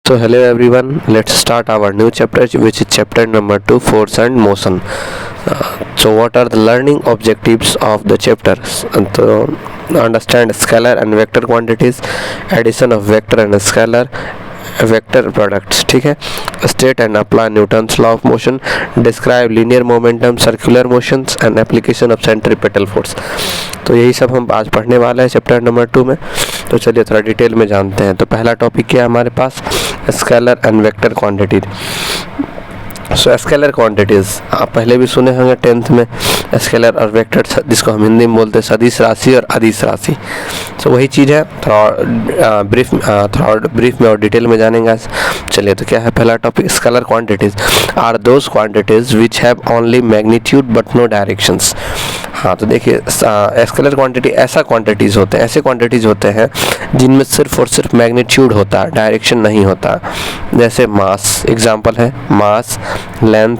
So hello everyone, let's start our new chapter, which is chapter number 2, force and motion. So what are the learning objectives of the chapters? To understand scalar and vector quantities, addition of vector and scalar, vector products, ठीक है, state and apply Newton's law of motion, describe linear momentum, circular motions and application of centripetal force. तो यही सब हम आज पढ़ने वाले हैं चैप्टर नंबर 2 में. तो चलिए थोड़ा डिटेल में जानते हैं. तो पहला टॉपिक क्या है हमारे पास, scalar and vector quantity. So scalar quantities आप पहले भी सुने होंगे 10th में, स्केलर और वेक्टर, जिसको हम हिंदी में बोलते हैं सदिश राशि और अदिश राशि. तो वही चीज़ है, थोड़ा ब्रीफ में और डिटेल में जानेंगे आज. चलिए तो क्या है पहला topic, scalar quantities are those quantities which have only magnitude but no directions. हाँ तो देखिए, स्केलर क्वांटिटी ऐसे क्वांटिटीज़ होते हैं जिनमें सिर्फ और सिर्फ मैग्नीट्यूड होता है, डायरेक्शन नहीं होता. जैसे मास, एग्जांपल है mass, length,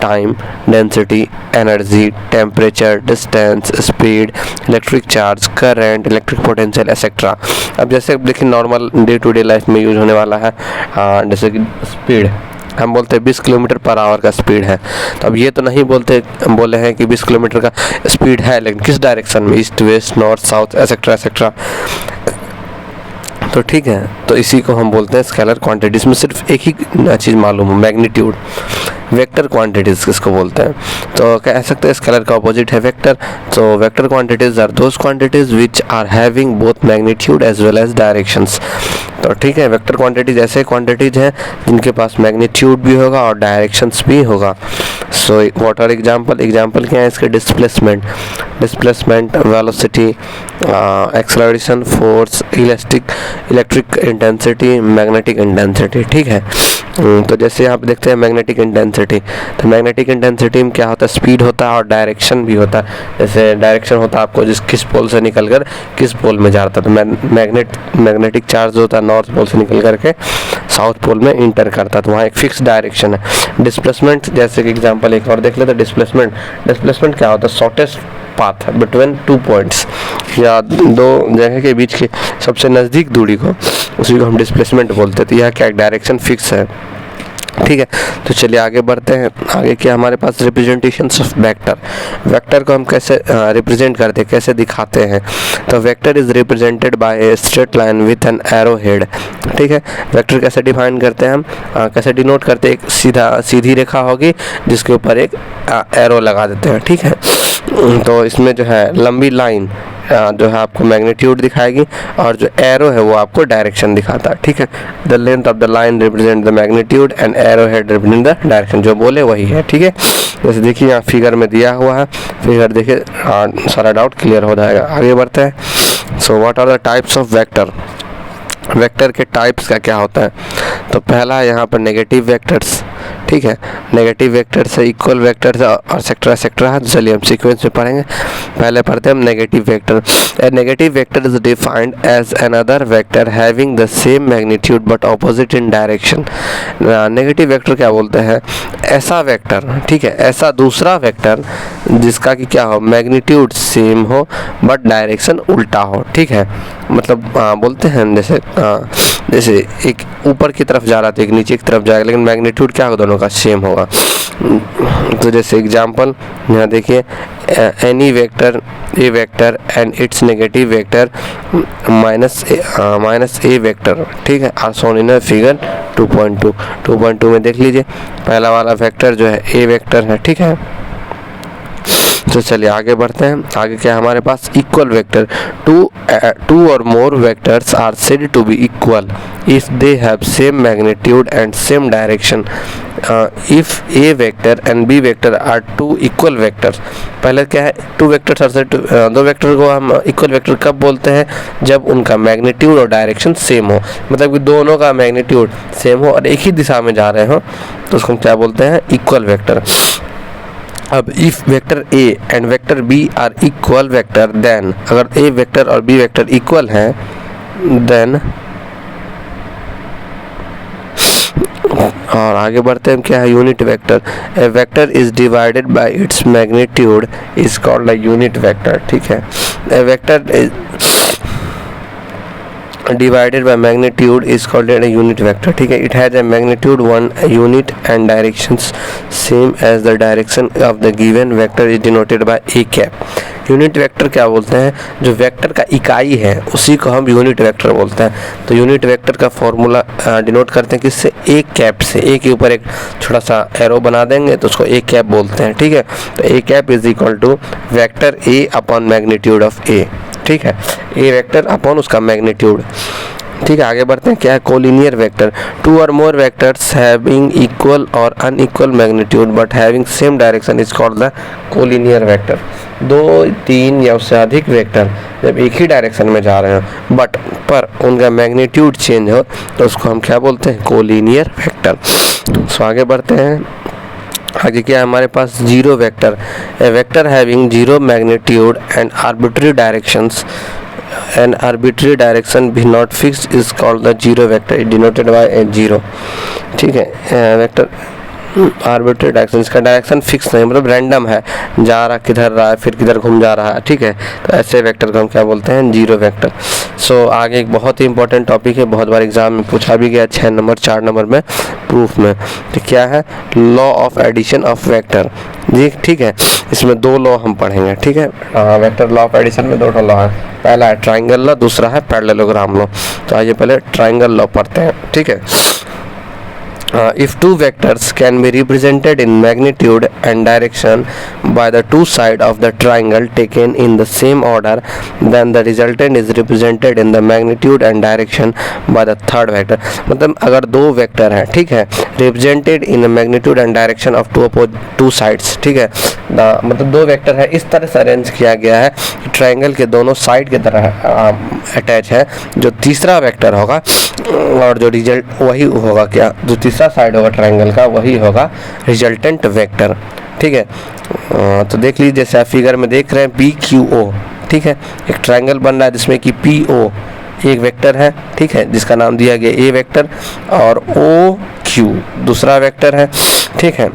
time, density, energy, temperature, distance, speed, electric charge, current, electric potential etcetera. अब जैसे देखिए normal day to day life में यूज होने वाला है, जैसे कि स्पीड, हम बोलते हैं 20 किलोमीटर पर आवर का स्पीड है. तो अब ये तो नहीं बोले हैं कि 20 किलोमीटर का स्पीड है, लेकिन किस डायरेक्शन में, east, west, north, south, et cetera et cetera. तो ठीक है, तो इसी को हम बोलते हैं स्केलर क्वांटिटीज़ में सिर्फ एक ही चीज़ मालूम हो, मैग्नीट्यूड. वेक्टर क्वांटिटीज़ किसको बोलते हैं, तो कह सकते हैं स्केलर का अपोजिट है वेक्टर. तो vector quantities are those quantities which are having both magnitude as well as directions. तो ठीक है, वेक्टर क्वांटिटीज़ ऐसे क्वांटिटीज़ हैं जिनके पास मैग्नीट्यूड भी होगा और डायरेक्शंस भी होगा. सो व्हाट आर एग्जांपल क्या है इसके, displacement, velocity, acceleration, force, electric intensity, magnetic intensity. ठीक है, तो जैसे यहाँ पे देखते हैं मैग्नेटिक इंटेंसिटी. तो मैग्नेटिक इंटेंसिटी में क्या होता है, स्पीड होता है और डायरेक्शन भी होता है. जैसे डायरेक्शन होता है आपको किस पोल से निकल कर किस पोल में जा रहा था. तो मैग्नेटिक चार्ज होता है नॉर्थ पोल से निकल करके साउथ पोल में इंटर करता है, तो वहाँ एक फिक्स डायरेक्शन है. डिस्प्लेसमेंट, जैसे कि एग्जांपल एक और देख लेते हैं. डिस्प्लेसमेंट क्या होता है, शॉर्टेस्ट पाथ बिटवीन 2 पॉइंट्स, या 2 जगह के बीच के सबसे नज़दीक दूरी को, उसी को हम डिस्प्लेसमेंट बोलते हैं. तो यह क्या एक डायरेक्शन फिक्स है. ठीक है, तो चलिए आगे बढ़ते हैं. आगे क्या हमारे पास, रिप्रेजेंटेशंस ऑफ वेक्टर को हम कैसे रिप्रेजेंट करते हैं, कैसे दिखाते हैं. तो vector is represented by a straight line with an arrow head. ठीक है, वेक्टर कैसे डिफाइन करते हैं हम, कैसे डिनोट करते हैं, एक सीधी रेखा होगी जिसके ऊपर एक एरो लगा देते हैं. ठीक है, तो इसमें जो है लंबी लाइन जो है आपको मैग्नीट्यूड दिखाएगी और जो एरो है वो आपको डायरेक्शन दिखाता है. ठीक है, the length of the line represent the magnitude and arrow head represent the direction, जो बोले वही है. ठीक है, जैसे देखिए यहाँ फिगर में दिया हुआ है, फिगर देखिए सारा डाउट क्लियर हो जाएगा. आगे बढ़ते हैं. So what are the types of vector के टाइप्स का क्या होता है. तो पहला है यहाँ पर नेगेटिव वेक्टर्स. ठीक है, नेगेटिव वेक्टर्स है, इक्वल वेक्टर्स और सेक्टर है. चलिए हम सीक्वेंस में पढ़ेंगे. पहले पढ़ते हैं हम negative vector. A negative vector is defined as another vector having the same magnitude but opposite in direction. Negative vector क्या बोलते हैं, ऐसा वेक्टर, ठीक है, ऐसा दूसरा वेक्टर जिसका कि क्या हो, मैग्नीट्यूड सेम हो बट डायरेक्शन उल्टा हो. ठीक है, मतलब बोलते हैं जैसे एक ऊपर की तरफ जा रहा था, एक नीचे की तरफ जाएगा, लेकिन मैग्नीट्यूड क्या होगा, दोनों का सेम होगा. तो जैसे एग्जांपल यहाँ देखिए, any vector A vector and it's negative vector minus A vector, ठीक है, आर शोन इन फिगर 2.2 में देख लीजिए. पहला वाला वेक्टर जो है ए वेक्टर है. ठीक है, तो चलिए आगे बढ़ते हैं. आगे क्या हमारे पास, equal vector. Two or more vectors are said to be equal if they have same magnitude and same direction. If A vector and B vector are two equal vectors. पहले क्या है, दो वेक्टर को हम इक्वल वेक्टर कब बोलते हैं, जब उनका मैग्नीट्यूड और डायरेक्शन सेम हो, मतलब कि दोनों का मैग्नीट्यूड सेम हो और एक ही दिशा में जा रहे हो, तो उसको हम क्या बोलते हैं, इक्वल वेक्टर. अब if vector A and vector B are equal vector, then अगर ए वेक्टर और बी वेक्टर इक्वल हैं, देन और आगे बढ़ते हैं. क्या है, unit vector. A vector is divided by its magnitude is called a unit vector. ठीक है, A vector divided by magnitude is called a unit vector. ठीक है, it has a magnitude 1 unit and directions same as the direction of the given vector is denoted by a cap. Unit vector क्या बोलते हैं? जो vector का इकाई है उसी को हम यूनिट वेक्टर बोलते हैं। तो यूनिट वेक्टर का फॉर्मूला डिनोट करते हैं किससे? एक कैप से। ए के ऊपर एक छोटा सा एरो बना देंगे तो उसको ए कैप बोलते हैं। ठीक है, तो A cap is equal to vector A upon magnitude of A. ठीक है, ए वेक्टर अपॉन उसका मैग्नीट्यूड। ठीक है, आगे बढ़ते हैं। क्या है? Collinear vector, two or more vectors having equal और unequal magnitude but having same direction is called the collinear vector. 2, 3 या उससे अधिक वेक्टर जब एक ही डायरेक्शन में जा रहे हो बट पर उनका मैग्नीट्यूड चेंज हो तो उसको हम क्या बोलते हैं? Collinear vector. सो आगे बढ़ते हैं। आगे क्या है हमारे पास? Zero vector, A vector having zero magnitude and arbitrary directions an arbitrary direction be not fixed is called the zero vector, denoted by a zero. ठीक है, वेक्टर आर्बिट्ररी डायरेक्शन, इसका डायरेक्शन फिक्स नहीं, मतलब रैंडम है, जा रहा किधर रहा है फिर किधर घूम जा रहा है। ठीक है, तो ऐसे वेक्टर को हम क्या बोलते हैं? Zero vector. सो आगे एक बहुत ही इंपॉर्टेंट टॉपिक है, बहुत बार एग्जाम में पूछा भी गया 6 नंबर 4 नंबर में प्रूफ में। तो क्या है? Law of addition of vector जी। ठीक है, इसमें 2 लॉ हम पढ़ेंगे। ठीक है, वेक्टर लॉ ऑफ एडिशन में 2 लॉ है, पहला है ट्राइंगल लॉ, दूसरा है पैरेललोग्राम लॉ। तो आइए पहले ट्राइंगल लॉ पढ़ते हैं। ठीक है, if two vectors can be represented in magnitude and direction by the two sides of the triangle taken in the same order, then the resultant is represented in the magnitude and direction by the third vector. मतलब अगर 2 vector हैं, ठीक है, represented in the magnitude and direction of two sides, ठीक है, मतलब 2 vector है, इस तरह से अरेंज किया गया है कि ट्राइंगल के दोनों साइड की तरह अटैच है। जो तीसरा वेक्टर होगा और जो रिजल्ट वही होगा, क्या जो तीसरा साइड होगा ट्राइंगल का वही होगा रिजल्टेंट वेक्टर। ठीक है, तो देख लीजिए जैसे आप फिगर में देख रहे हैं PQO। ठीक है, एक ट्राइंगल बन रहा है जिसमें कि PO एक वेक्टर है, ठीक है, जिसका नाम दिया गया A वेक्टर, और OQ दूसरा वेक्टर है। ठीक है,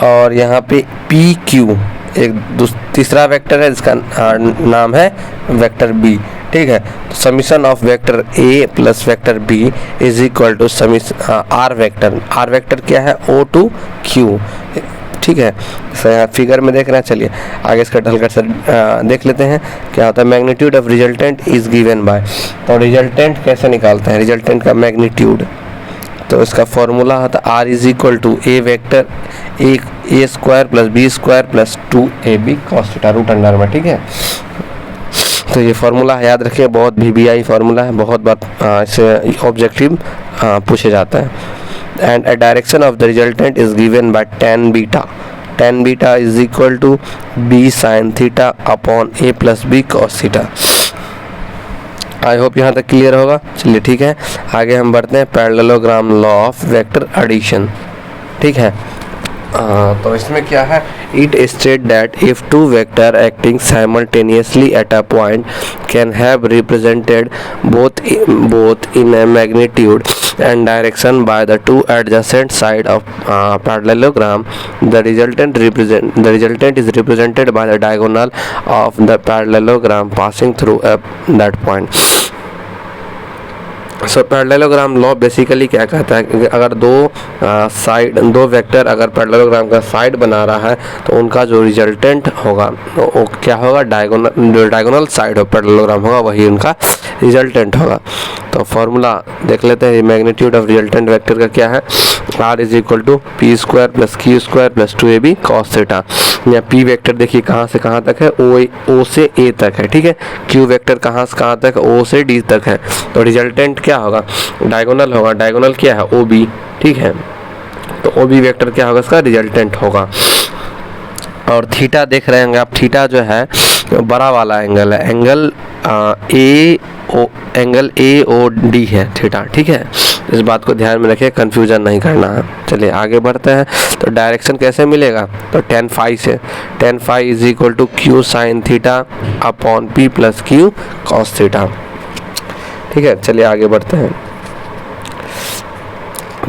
और यहाँ पे PQ एक तीसरा वेक्टर है जिसका नाम है वेक्टर B। ठीक है, तो summation of vector A plus vector B is equal to R vector. R vector क्या है? O2Q। ठीक है, यहाँ फिगर में देख रहे हैं। चलिए आगे इसका ढलकर से देख लेते हैं क्या होता है। Magnitude of resultant is given bye, तो रिजल्टेंट कैसे निकालते हैं? रिजल्टेंट का मैग्नीट्यूड, तो इसका फॉर्मूला होता है R is equal to A vector A square plus B square plus 2AB cos theta root under में। ठीक है, तो ये फार्मूला याद रखिए, बहुत VBI फार्मूला है, बहुत बार इसे ऑब्जेक्टिव पूछे जाता है। And a direction of the resultant is given by tan beta. tan beta is equal to B sin theta upon A plus B cos theta. I hope यहाँ तक क्लियर होगा। चलिए ठीक है, आगे हम बढ़ते हैं parallelogram law of vector addition. ठीक है, तो इसमें क्या है? It state that if 2 vector acting simultaneously at a point can have represented both in a magnitude and direction by the 2 adjacent side of parallelogram, the resultant is represented by the diagonal of the parallelogram passing through that point. So parallelogram law basically क्या कहता है कि अगर 2 vector अगर parallelogram का side बना रहा है तो उनका जो रिजल्टेंट होगा वो क्या होगा? डायगोनल साइड हो पैरेललोग्राम होगा वही उनका रिजल्टेंट होगा। तो फॉर्मूला देख लेते हैं। मैग्नीट्यूड ऑफ रिजल्टेंट वेक्टर का क्या है? R is equal to P square plus Q square plus 2AB cos theta. या P वेक्टर देखिए कहाँ से कहाँ तक है? O से A तक है। ठीक है, Q वेक्टर कहाँ से कहाँ तक? O से D तक है। तो रिजल्टेंट क्या होगा? डायगोनल होगा। डायगोनल क्या है? OB। ठीक है, तो OB वेक्टर क्या होगा? इसका रिजल्टेंट होगा। और थीटा देख रहे होंगे आप, थीटा जो है बड़ा वाला एंगल है, एंगल AOD है थीटा। ठीक है, इस बात को ध्यान में रखिए, कंफ्यूजन नहीं करना है। चलिए आगे बढ़ते हैं। तो डायरेक्शन कैसे मिलेगा? तो tan phi से, tan phi is equal to Q sin theta upon P plus Q cos theta. ठीक है, चलिए आगे बढ़ते हैं।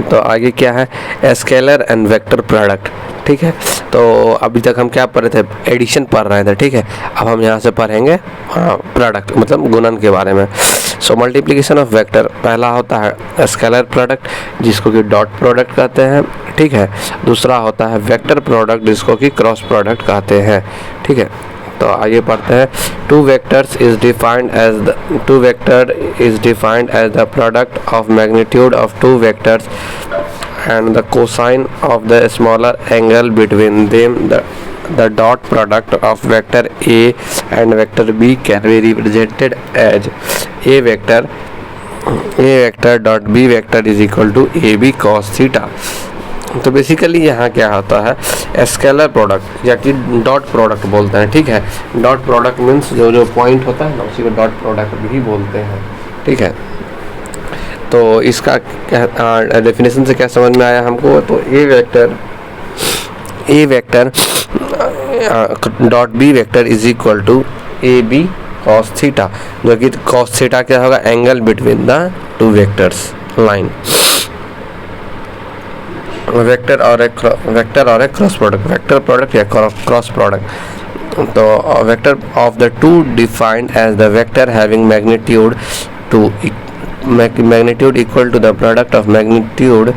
तो आगे क्या है? Scalar and vector product. ठीक है, तो अभी तक हम क्या पढ़ रहे थे? एडिशन पढ़ रहे थे। ठीक है, अब हम यहाँ से पढ़ेंगे प्रोडक्ट मतलब गुणन के बारे में। सो मल्टीप्लिकेशन ऑफ वेक्टर पहला होता है स्केलर प्रोडक्ट जिसको कि डॉट प्रोडक्ट कहते हैं, ठीक है। दूसरा होता है वेक्टर प्रोडक्ट जिसको कि क्रॉस प्रोडक्ट कहते हैं, ठीक है। तो आइए पढ़ते हैं। Two vector is defined as the product of magnitude of two vectors and the cosine of the smaller angle between them. The dot product of vector A and vector B can be represented as A vector dot B vector is equal to AB cos theta. तो basically यहाँ क्या होता है scalar product या कि dot product बोलते हैं, ठीक है। डॉट प्रोडक्ट मीन्स जो पॉइंट होता है ना उसी को डॉट प्रोडक्ट भी बोलते हैं, ठीक है। तो इसका डेफिनेशन से क्या समझ में आया हमको, तो A vector dot B vector is equal to A B cos theta, जो कि कॉस थीटा क्या होगा, angle between the two vectors line. Vector और एक क्रॉस प्रोडक्ट, वेक्टर प्रोडक्ट या क्रॉस प्रोडक्ट। तो vector of the two defined as the vector having magnitude equal to the product of magnitude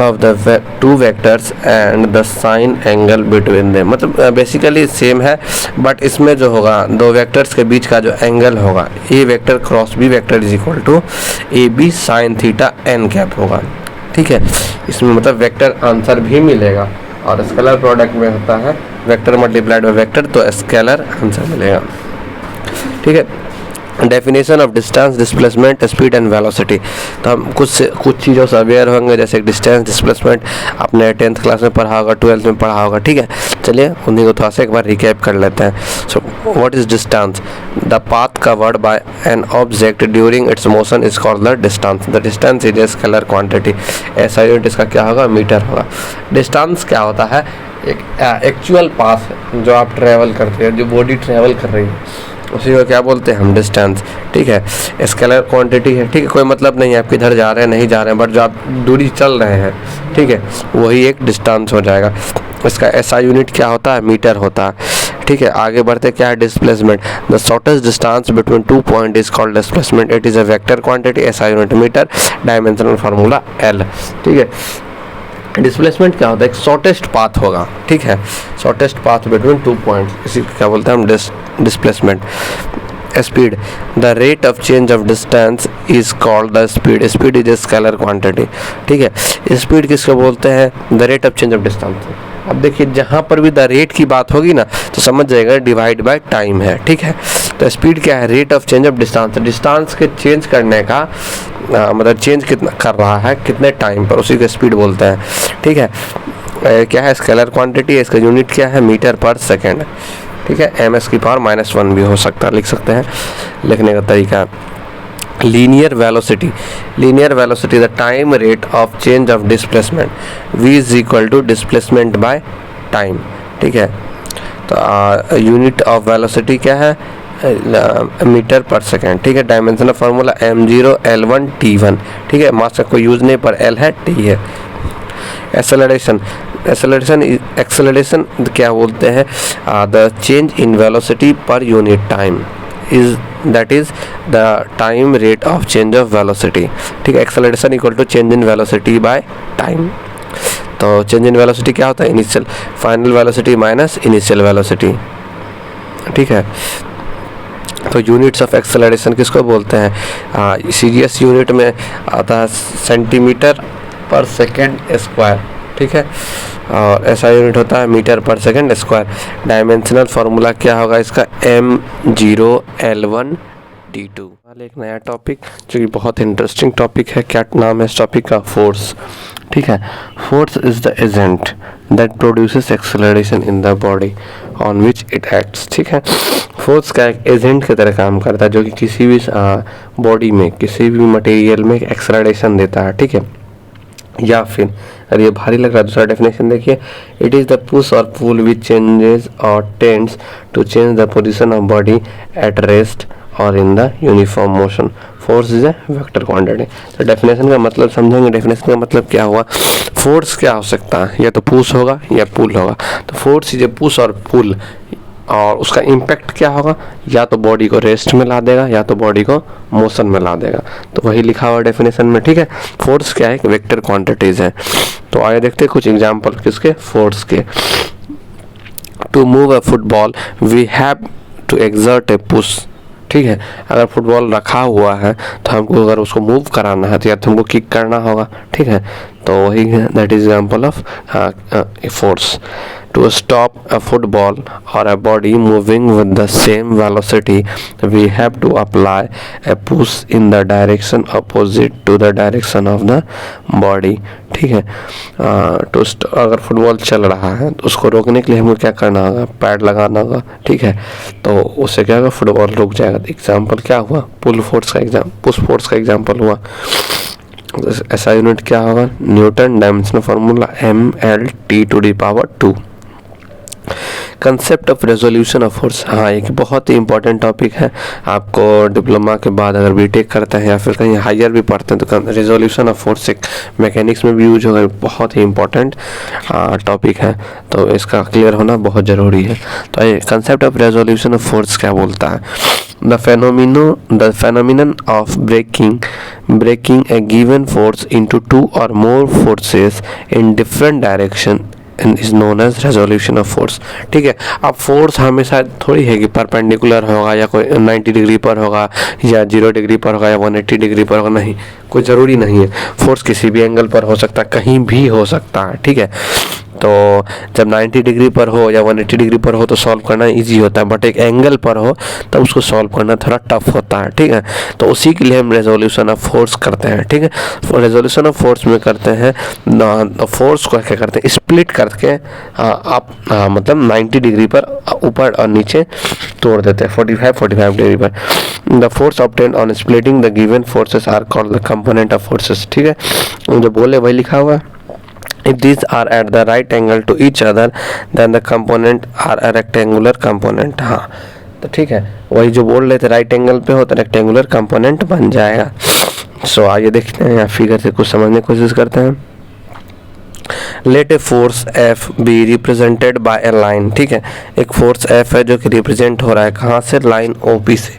of the two vectors and the sine angle between them। मतलब basically same है, but इसमें जो होगा दो vectors के बीच का जो एंगल होगा A vector cross B vector is equal to A B sine theta N cap होगा, ठीक है। इसमें मतलब वेक्टर आंसर भी मिलेगा, और स्केलर प्रोडक्ट में होता है वेक्टर मल्टीप्लाइड बाय वेक्टर, तो स्केलर आंसर मिलेगा, ठीक है। Definition of distance, displacement, speed and velocity. तो हम कुछ चीज़ों से अवेयर होंगे, जैसे डिस्टेंस, डिस्प्लेसमेंट आपने 10th क्लास में पढ़ा होगा, 12th में पढ़ा होगा, ठीक है। चलिए उन्हीं को थोड़ा सा एक बार रिकैप कर लेते हैं। So what is distance? The path covered by an object during its motion is called the distance. The distance is a scalar quantity. ऐसा यूनिट इसका क्या होगा, मीटर होगा। डिस्टेंस क्या होता है, एक एक्चुअल पाथ जो आप ट्रेवल करते हैं, जो बॉडी ट्रेवल कर रही है, उसी को क्या बोलते हैं हम, डिस्टेंस, ठीक है। स्केलर क्वांटिटी है, ठीक है, कोई मतलब नहीं है आप किधर जा रहे हैं नहीं जा रहे हैं, बट जो आप दूरी चल रहे हैं, ठीक है, वही एक डिस्टेंस हो जाएगा। इसका ऐसा यूनिट क्या होता है, मीटर होता है, ठीक है। आगे बढ़ते क्या है, displacement. The shortest distance between two point is called displacement. It is a vector quantity, ऐसा unit metre, dimensional formula L, ठीक है। डिस्प्लेसमेंट क्या होता है, एक शॉर्टेस्ट पाथ होगा, ठीक है, shortest path between two points, इसी को क्या बोलते हैं हम, displacement. Speed, the rate of change of distance is called the speed. Speed is a scalar quantity, ठीक है। स्पीड किसको बोलते हैं, the rate of change of distance. अब देखिए जहाँ पर भी द रेट की बात होगी ना तो समझ जाएगा डिवाइड बाय टाइम है, ठीक है। तो स्पीड क्या है, rate of change of distance, distance के चेंज करने का मतलब चेंज कितना कर रहा है कितने टाइम पर, उसी को स्पीड बोलते हैं, ठीक है। क्या है, स्केलर क्वांटिटी है, इसका यूनिट क्या है, मीटर पर सेकेंड, ठीक है। ms की पावर -1 भी हो सकता है, लिख सकते हैं, लिखने का तरीका। Linear velocity, the time rate of change of displacement, v is equal to displacement by time, ठीक है। तो यूनिट ऑफ वेलोसिटी क्या है, मीटर पर सेकेंड, ठीक है। Dimensional formula m0 l1 t1, ठीक है। मास का कोई यूज नहीं, पर l है, t है। एक्सेलरेशन क्या बोलते हैं, the change in velocity per unit time is that is the time rate of change of velocity, ठीक है। Acceleration equal to change in velocity by time. तो चेंज इन वेलोसिटी क्या होता है, initial final velocity minus initial velocity, ठीक है। तो units of acceleration किसको बोलते हैं, सीरियस यूनिट में आता है सेंटीमीटर पर सेकेंड स्क्वायर, ठीक है। और ऐसा यूनिट होता है मीटर पर सेकेंड स्क्वायर। डायमेंशनल फार्मूला क्या होगा इसका, m0 l1 t2। एक नया टॉपिक जो कि बहुत इंटरेस्टिंग टॉपिक है, क्या नाम है इस टॉपिक का, फोर्स, ठीक है। Force is the agent that produces acceleration in the body on which it acts, ठीक है। फोर्स का एक एजेंट की तरह काम करता है जो कि किसी भी बॉडी में किसी भी मटेरियल में एक्सेलरेशन देता है, ठीक है। या फिर अगर ये भारी लग रहा है, दूसरा डेफिनेशन देखिए, it is the push or pull which changes or tends to change the position of body at rest or in the uniform motion. Force is a vector quantity. तो डेफिनेशन का मतलब समझेंगे, डेफिनेशन का मतलब क्या हुआ, force क्या हो सकता है, या तो पुश होगा या पुल होगा। तो force is A push or पुल और उसका इम्पैक्ट क्या होगा, या तो बॉडी को रेस्ट में ला देगा या तो बॉडी को मोशन में ला देगा। तो वही लिखा हुआ डेफिनेशन में, ठीक है। फोर्स क्या है, वेक्टर क्वांटिटीज है। तो आगे देखते हैं कुछ एग्जांपल किसके, फोर्स के। To move a football we have to exert a push, ठीक है। अगर फुटबॉल रखा हुआ है तो हमको अगर उसको मूव कराना है तो या तो हमको किक करना होगा, ठीक है। तो वही that is example of force. To stop a football or a body moving with the same velocity we have to apply a push in the direction opposite to the direction of the body, ठीक है। अगर football चल रहा है तो उसको रोकने के लिए हमको क्या करना होगा, पैड लगाना होगा, ठीक है। तो उससे क्या होगा, फुटबॉल रुक जाएगा। एग्जाम्पल क्या हुआ, पुश फोर्स का एग्जाम्पल हुआ। ऐसा यूनिट क्या होगा, Newton dimensional formula mLT⁻²। Concept of resolution of force, हाँ एक बहुत ही इंपॉर्टेंट टॉपिक है। आपको डिप्लोमा के बाद अगर बीटेक करते हैं या फिर कहीं हायर भी पढ़ते हैं तो रेजोल्यूशन ऑफ फोर्स एक मैकेनिक्स में भी यूज होगा, बहुत ही इंपॉर्टेंट टॉपिक है। तो इसका क्लियर होना बहुत ज़रूरी है। तो ये concept of resolution of force क्या बोलता है, the phenomenon of breaking a given force into two or more forces in different direction is known as resolution of force, ठीक है। अब फोर्स हमेशा थोड़ी है कि परपेंडिकुलर होगा या कोई 90 डिग्री पर होगा या 0 डिग्री पर होगा या 180 डिग्री पर होगा, नहीं, कोई ज़रूरी नहीं है। फोर्स किसी भी एंगल पर हो सकता है, कहीं भी हो सकता है, ठीक है। तो जब 90 डिग्री पर हो या 180 डिग्री पर हो तो सॉल्व करना इजी होता है, बट एक एंगल पर हो तब उसको सॉल्व करना थोड़ा टफ होता है, ठीक है। तो उसी के लिए हम रेजोल्यूशन ऑफ फोर्स करते हैं, ठीक है। रेजोल्यूशन ऑफ फोर्स में करते हैं फोर्स को क्या करते हैं, स्प्लिट करके आप मतलब 90 डिग्री पर ऊपर और नीचे तोड़ देते हैं, 45 डिग्री पर। The force obtained on splitting the given forces are called the component of forces, ठीक है। जो बोले वही लिखा हुआ है। If these are at the right angle to each other, then the component are a rectangular component। हाँ तो ठीक है, वही जो बोल रहे थे राइट एंगल पे हो तो रेक्टेंगुलर कंपोनेंट बन जाएगा। सो आइए देखते हैं, यहाँ फिगर से कुछ समझने की कोशिश करते हैं। Let a force F be represented by a line, ठीक है। एक फोर्स एफ है जो कि रिप्रेजेंट हो रहा है कहाँ से, लाइन ओ पी से,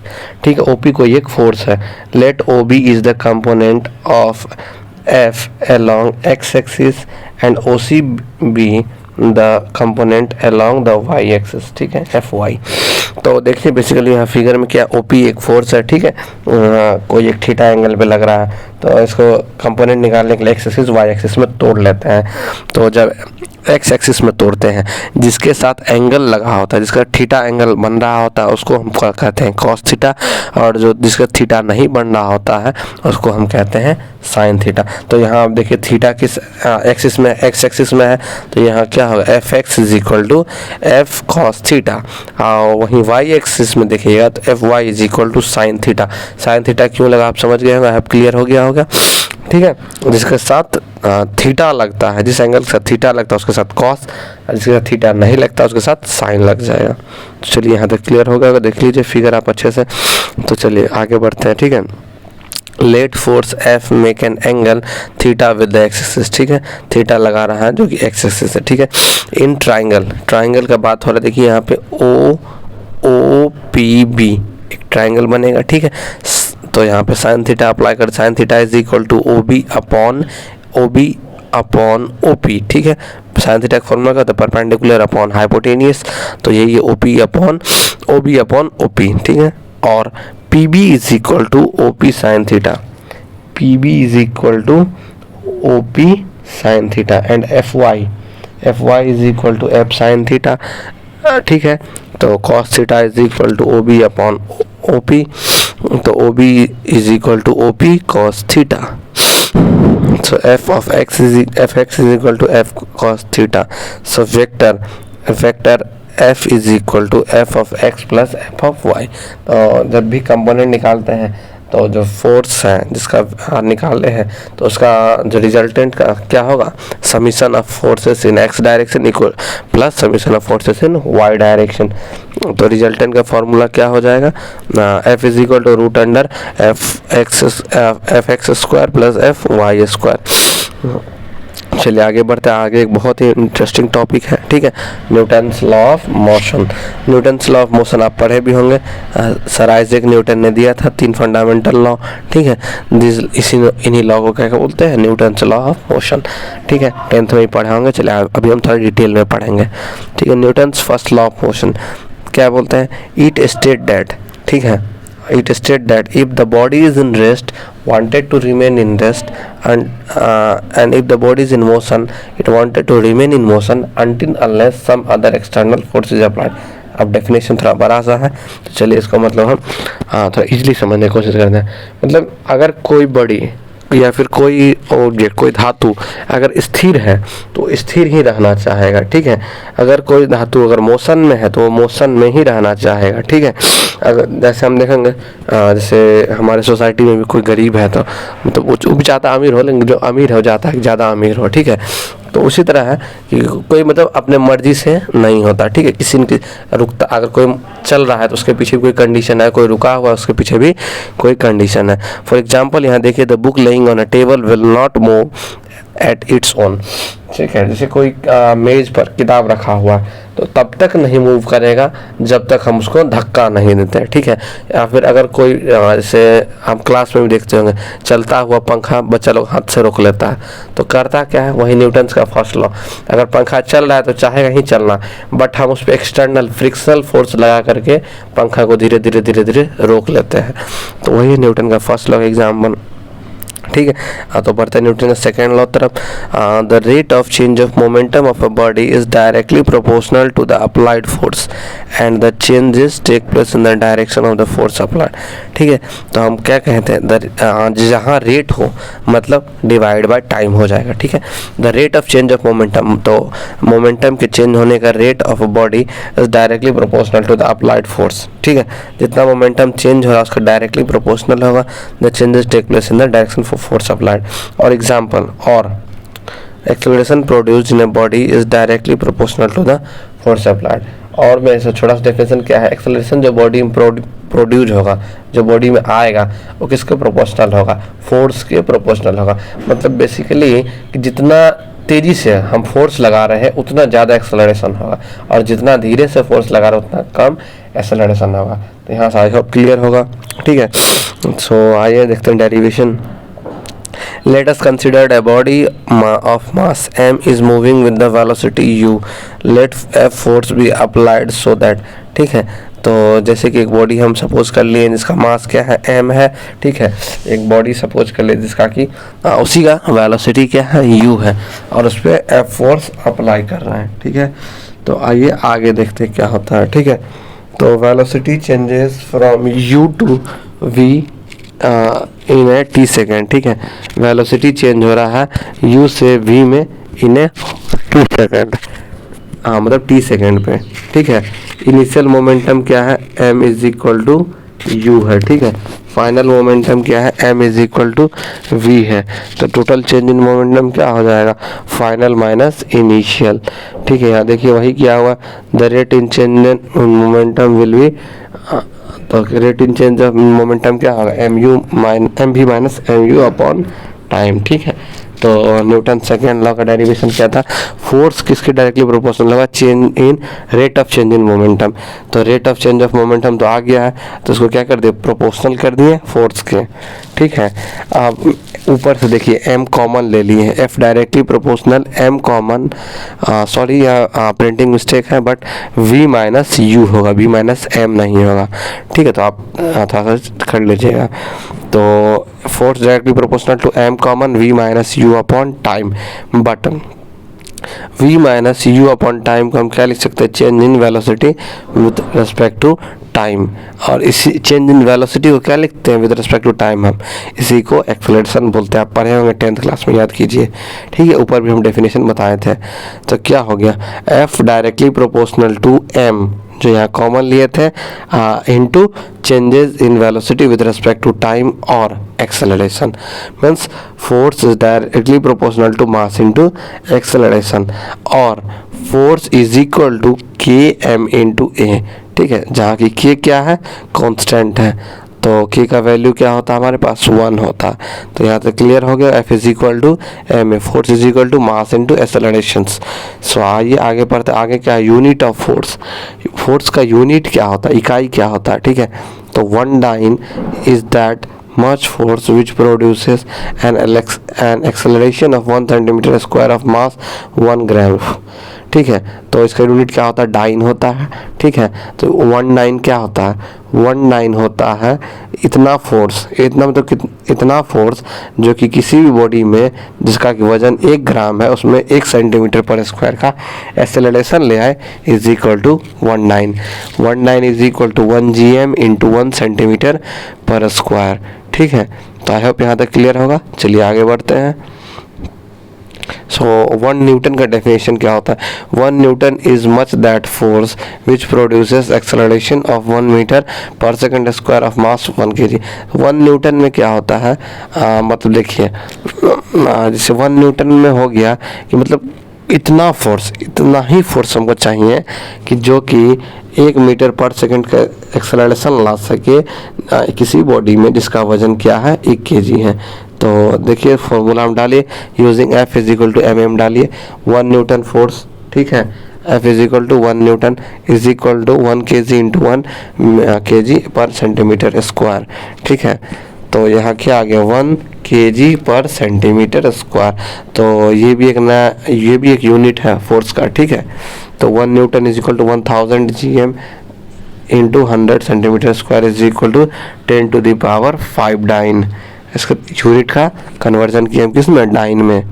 ठीक है। ओ पी कोई एक फोर्स है। Let O B is the component of F along x-axis and OC be the component along the y-axis, ठीक है, Fy। तो देखिए बेसिकली यहाँ फिगर में क्या, OP एक फोर्स है, ठीक है। कोई एक थीटा एंगल पे लग रहा है तो इसको कंपोनेंट निकालने के लिए एक्स एक्सिस वाई एक्सिस में तोड़ लेते हैं। तो जब एक्स एक्सिस में तोड़ते हैं जिसके साथ एंगल लगा होता है, जिसका थीटा एंगल बन रहा होता है उसको हम कहते हैं कॉस थीटा, और जो जिसका थीटा नहीं बन रहा होता है उसको हम कहते हैं साइन थीटा। तो यहाँ आप देखिए थीटा किस एक्सिस में, एक्स एक्सिस में है, तो यहाँ क्या होगा, F x is equal to F cos theta. और वहीं वाई एक्सिस में देखिएगा तो F y is equal to sine theta. Sine theta क्यों लगा आप समझ गए होंगे, आप क्लियर हो गया होगा, ठीक है। जिसके साथ थीटा लगता है, जिस एंगल के साथ थीटा लगता है उसके साथ कॉस, जिसके साथ थीटा नहीं लगता उसके साथ साइन लग जाएगा। तो चलिए यहाँ तक क्लियर हो गया, देख लीजिए फिगर आप अच्छे से। तो चलिए आगे बढ़ते हैं, ठीक है। Let force F make an angle theta with the x axis, ठीक है। थीटा लगा रहा है जो कि एक्स एक्सिस है, ठीक है। इन ट्राइंगल का बात हो रहा है, देखिए यहाँ पे ओ पी बी एक ट्राइंगल बनेगा, ठीक है। तो यहाँ पे साइन थीटा अप्लाई कर, sine theta is equal to O B upon O P, ठीक है। साइन थीटा का फॉर्मूला का परपेंडिकुलर अपॉन हाइपोटेनियस, तो यही है O B upon O P, ठीक है। और P B is equal to O P sine theta, P B is equal to O P sine theta, and F y is equal to F sine theta, ठीक है। तो cos theta is equal to O B upon O P, तो O B is equal to O P cos theta. So f x is equal to f cos theta. So vector f is equal to f of x plus f of y। तो जब भी component निकालते हैं तो जो force है जिसका निकाले हैं तो उसका जो रिजल्टेंट का क्या होगा, summation of forces in x direction equal plus summation of forces in y direction. तो रिजल्टेंट का फॉर्मूला क्या हो जाएगा, F is equal to root under F x square plus F y square. चलिए आगे बढ़ते हैं। आगे एक बहुत ही इंटरेस्टिंग टॉपिक है, ठीक है, Newton's law of motion. Newton's law of motion आप पढ़े भी होंगे, सर आइजैक न्यूटन ने दिया था 3 फंडामेंटल लॉ, ठीक है। इन्हीं लॉ को क्या बोलते हैं, न्यूटन्स लॉ ऑफ मोशन, ठीक है, 10th में ही पढ़े होंगे। चलिए अभी हम थोड़ा डिटेल में पढ़ेंगे, ठीक है। Newton's first law of motion क्या बोलते हैं, इट स्टेट दैट, ठीक है, it state that if the body is in rest, wanted to remain in rest, and if the body is in motion, it wanted to remain in motion until unless some other external force is applied। अब definition थोड़ा बड़ा सा है, तो चलिए इसको मतलब हम थोड़ा इजीली समझने की कोशिश करते हैं। मतलब अगर कोई बॉडी या फिर कोई ऑब्जेक्ट, कोई धातु अगर स्थिर है तो स्थिर ही रहना चाहेगा, ठीक है। अगर कोई धातु अगर मोशन में है तो वो मोशन में ही रहना चाहेगा, ठीक है। अगर जैसे हम देखेंगे, जैसे हमारे सोसाइटी में भी कोई गरीब है तो मतलब वो भी ज़्यादा अमीर हो, लेकिन जो अमीर हो जाता है ज़्यादा अमीर हो, ठीक है। तो उसी तरह है कि कोई मतलब अपने मर्जी से नहीं होता, ठीक है। किसी ने रुकता, अगर कोई चल रहा है तो उसके पीछे कोई कंडीशन है, कोई रुका हुआ है उसके पीछे भी कोई कंडीशन है। फॉर एग्जाम्पल यहाँ देखिए, the book laying on a table will not move at its own, ठीक है। जैसे कोई मेज पर किताब रखा हुआ तो तब तक नहीं मूव करेगा जब तक हम उसको धक्का नहीं देते, ठीक है। या फिर अगर कोई जैसे हम क्लास में भी देखते होंगे, चलता हुआ पंखा बच्चा लोग हाथ से रोक लेता है, तो करता क्या है, वही न्यूटन्स का फर्स्ट लॉ। अगर पंखा चल रहा है तो चाहेगा ही चलना, बट हम उस पर एक्सटर्नल फ्रिक्शनल फोर्स लगा करके पंखा को धीरे धीरे धीरे धीरे रोक लेते हैं। तो वही न्यूटन का फर्स्ट लॉ का एग्जाम्पल, ठीक है। तो बढ़ते हैं न्यूटन का सेकेंड लॉ तरफ। The rate of change of momentum of a body is directly proportional to the applied force and the changes take place in the direction of the force applied, ठीक है। तो हम क्या कहते हैं, जहाँ रेट हो मतलब डिवाइड बाय टाइम हो जाएगा, ठीक है। The rate of change of momentum, तो मोमेंटम के चेंज होने का rate of a body is directly proportional to the applied force, ठीक है। जितना मोमेंटम चेंज हो रहा है उसका डायरेक्टली प्रोपोर्शनल होगा the changes take place in the direction force applied। और एग्जाम्पल, और acceleration produced in a body is directly proportional to the force applied। और मैं इसका छोटा सा डेफिनेशन क्या है, एक्सेलरेशन जो बॉडी में प्रोड्यूस होगा, जो बॉडी में आएगा वो किसके प्रोपोर्शनल होगा, फोर्स के प्रोपोर्शनल होगा। मतलब बेसिकली कि जितना तेजी से हम फोर्स लगा रहे हैं उतना ज़्यादा एक्सेलरेशन होगा, और जितना धीरे से फोर्स लगा रहे हैं उतना कम एक्सेलरेशन होगा। तो यहाँ से आई होप क्लियर होगा, ठीक है। सो आइए देखते हैं derivation. Let us consider a body of mass m is moving with the velocity u. Let f force be applied so that, ठीक है। तो जैसे कि एक बॉडी हम सपोज कर लिए जिसका मास क्या है, m है, ठीक है। एक बॉडी सपोज कर लिए जिसका कि उसी का वेलोसिटी क्या है, u है, और उस पर f फोर्स अप्लाई कर रहे हैं, ठीक है। तो आइए आगे देखते हैं क्या होता है, ठीक है। तो velocity changes from u to v in a t second, ठीक है। वेलोसिटी चेंज हो रहा है u से v में इन ए टी सेकेंड, मतलब टी सेकेंड पे, ठीक है। इनिशियल मोमेंटम क्या है, m is equal to u है, ठीक है। फाइनल मोमेंटम क्या है, m is equal to v है। तो टोटल चेंज इन मोमेंटम क्या हो जाएगा, फाइनल माइनस इनिशियल, ठीक है। यहाँ देखिए वही क्या हुआ, the rate in change in momentum will be, तो rate in change of momentum क्या होगा, M V minus M U upon time, ठीक है। तो न्यूटन सेकेंड लॉ का डेरिवेशन क्या था, फोर्स किसके डायरेक्टली प्रोपोर्शनल होगा, change in rate of change in momentum. तो rate of change of momentum तो आ गया है, तो उसको क्या कर दिए, प्रोपोर्शनल कर दिए फोर्स के, ठीक है। अब ऊपर से देखिए m कॉमन ले लिए हैं, f directly proportional m common, sorry यहाँ प्रिंटिंग मिस्टेक है, बट v माइनस u होगा, v माइनस m नहीं होगा, ठीक है। तो आप थोड़ा सा कर लीजिएगा। तो force directly proportional to m common v minus u upon time, but v minus u upon time को हम क्या लिख सकते हैं, change in velocity with respect to time. और इसी चेंज इन वेलोसिटी को क्या लिखते हैं, विद रिस्पेक्ट टू टाइम, हम इसी को एक्सेलरेशन बोलते हैं। आप पढ़े होंगे 10th क्लास में, याद कीजिए, ठीक है। ऊपर भी हम डेफिनेशन बताए थे। तो क्या हो गया, f directly proportional to m जो यहाँ कॉमन लिए थे into changes in velocity with respect to time और acceleration, means force is directly proportional to mass into acceleration, और force is equal to K M into A, ठीक है। जहाँ की के क्या है, कांस्टेंट है। तो के का वैल्यू क्या होता है हमारे पास 1 होता है। तो यहाँ से क्लियर हो गया, F is equal to ma, force is equal to mass into accelerations. So आइए आगे पढ़ते, आगे क्या है, यूनिट ऑफ फोर्स। फोर्स का यूनिट क्या होता है, इकाई क्या होता है, ठीक है। तो 1 dyne is that much force which produces an acceleration of 1 centimeter square of mass 1 gram, ठीक है। तो इसका यूनिट क्या होता है, डाइन होता है, ठीक है। तो 1 डाइन क्या होता है, 1 डाइन होता है इतना फोर्स, इतना मतलब इतना फोर्स जो कि किसी भी बॉडी में जिसका कि वजन 1 ग्राम है उसमें 1 सेंटीमीटर पर स्क्वायर का एक्सेलरेशन ले आए, is equal to 1 dyne. 1 dyne is equal to 1 GM into 1 centimetre per square, ठीक है। तो आई होप यहाँ तक क्लियर होगा। चलिए आगे बढ़ते हैं। सो 1 न्यूटन का डेफिनेशन क्या होता है, 1 Newton is much that force which produces acceleration of 1 metre per second square of mass 1 kg। 1 Newton में क्या होता है, मतलब देखिए जैसे 1 न्यूटन में हो गया कि मतलब इतना फोर्स, इतना ही फोर्स हमको चाहिए कि जो कि 1 मीटर पर सेकंड का एक्सेलरेशन ला सके किसी बॉडी में जिसका वजन क्या है, 1 kg है। तो देखिए फॉर्मूला हम डालिए, using F is equal to mm डालिए, 1 न्यूटन फोर्स, ठीक है। F is equal to 1 Newton is equal to 1 kg into 1 kg per centimetre square, ठीक है। तो यहाँ क्या आ गया, 1 kg पर सेंटीमीटर स्क्वायर। तो ये भी एक यूनिट है फोर्स का, ठीक है। तो 1 Newton is equal to 1000 GM into 100 centimetre square is equal to 10 to the power 5 dyne. इसका यूनिट का कन्वर्जन किया हम किस में, डाइन में।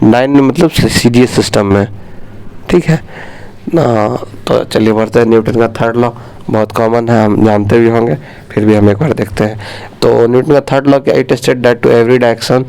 डाइन में मतलब CDS सिस्टम में, ठीक है ना। तो चलिए बढ़ते हैं, न्यूटन का थर्ड लॉ बहुत कॉमन है, हम जानते भी होंगे, फिर भी हम एक बार देखते हैं। तो न्यूटन का थर्ड लॉ क्या, it state that to every direction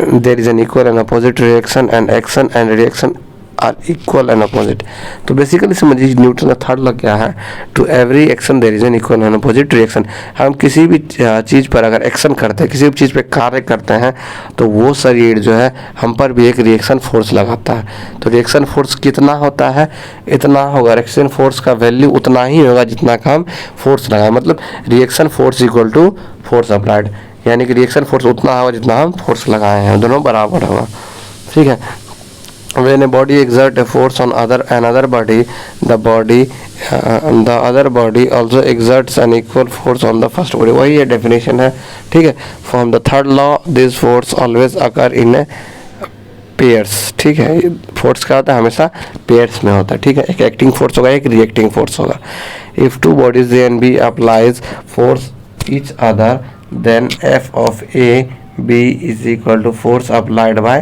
there is an equal and opposite reaction and action and reaction are equal and opposite. तो बेसिकली समझिए न्यूटन का थर्ड लॉ क्या है, to every action there is an equal and opposite reaction. हम किसी भी चीज़ पर अगर एक्शन करते हैं, किसी भी चीज़ पे कार्य करते हैं, तो वो शरीर जो है हम पर भी एक रिएक्शन फोर्स लगाता है। तो रिएक्शन फोर्स कितना होता है, इतना होगा, रिएक्शन फोर्स का वैल्यू उतना ही होगा जितना का हम फोर्स लगाए, मतलब reaction force equal to force applied, यानी कि रिएक्शन फोर्स उतना होगा जितना हम फोर्स लगाए हैं, दोनों बराबर होगा, ठीक है। When a body exerts a force on another body, the other body also exerts an equal force on the first body। वही ये डेफिनेशन है, ठीक है। From the third law, this force always occur in a pairs, ठीक है। Force क्या होता है, हमेशा पेयर्स में होता है, ठीक है। एक एक्टिंग फोर्स होगा, एक रिएक्टिंग फोर्स होगा। If two bodies A and B applies force each other, then F of A B is equal to force applied by